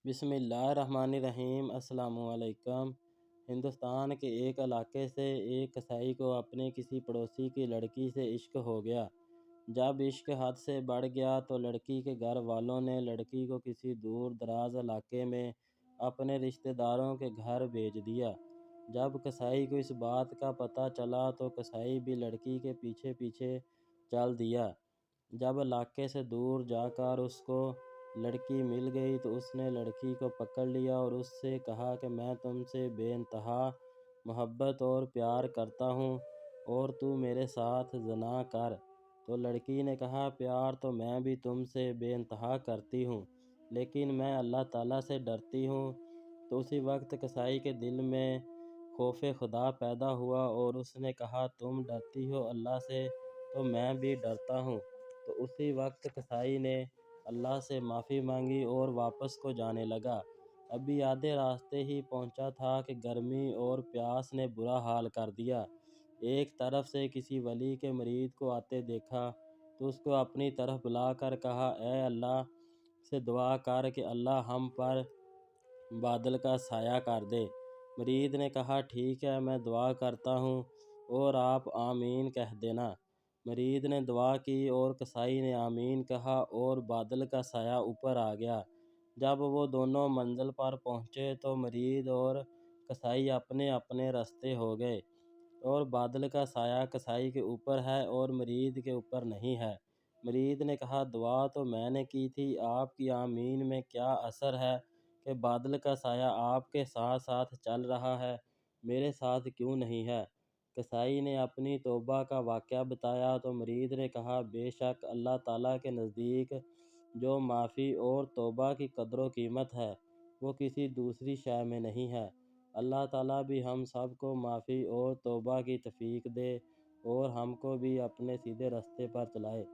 بسم اللہ الرحمن الرحیم۔ السلام علیکم۔ ہندوستان کے ایک علاقے سے ایک کسائی کو اپنے کسی پڑوسی کی لڑکی سے عشق ہو گیا۔ جب عشق حد سے بڑھ گیا تو لڑکی کے گھر والوں نے لڑکی کو کسی دور دراز علاقے میں اپنے رشتہ داروں کے گھر بھیج دیا۔ جب کسائی کو اس بات کا پتہ چلا تو کسائی بھی لڑکی کے پیچھے پیچھے چل دیا۔ جب علاقے سے دور جا کر اس کو لڑکی مل گئی تو اس نے لڑکی کو پکڑ لیا اور اس سے کہا کہ میں تم سے بے انتہا محبت اور پیار کرتا ہوں اور تو میرے ساتھ زنا کر۔ تو لڑکی نے کہا پیار تو میں بھی تم سے بے انتہا کرتی ہوں، لیکن میں اللہ تعالیٰ سے ڈرتی ہوں۔ تو اسی وقت کسائی کے دل میں خوف خدا پیدا ہوا اور اس نے کہا تم ڈرتی ہو اللہ سے تو میں بھی ڈرتا ہوں۔ تو اسی وقت کسائی نے اللہ سے معافی مانگی اور واپس کو جانے لگا۔ ابھی آدھے راستے ہی پہنچا تھا کہ گرمی اور پیاس نے برا حال کر دیا۔ ایک طرف سے کسی ولی کے مرید کو آتے دیکھا تو اس کو اپنی طرف بلا کر کہا اے اللہ سے دعا کر کہ اللہ ہم پر بادل کا سایہ کر دے۔ مرید نے کہا ٹھیک ہے میں دعا کرتا ہوں اور آپ آمین کہہ دینا۔ مرید نے دعا کی اور کسائی نے آمین کہا اور بادل کا سایہ اوپر آ گیا۔ جب وہ دونوں منزل پر پہنچے تو مرید اور کسائی اپنے اپنے راستے ہو گئے اور بادل کا سایہ کسائی کے اوپر ہے اور مرید کے اوپر نہیں ہے۔ مرید نے کہا دعا تو میں نے کی تھی، آپ کی آمین میں کیا اثر ہے کہ بادل کا سایہ آپ کے ساتھ ساتھ چل رہا ہے، میرے ساتھ کیوں نہیں ہے؟ کسائی نے اپنی توبہ کا واقعہ بتایا تو مرید نے کہا بے شک اللہ تعالیٰ کے نزدیک جو معافی اور توبہ کی قدر و قیمت ہے وہ کسی دوسری شے میں نہیں ہے۔ اللہ تعالیٰ بھی ہم سب کو معافی اور توبہ کی توفیق دے اور ہم کو بھی اپنے سیدھے راستے پر چلائے۔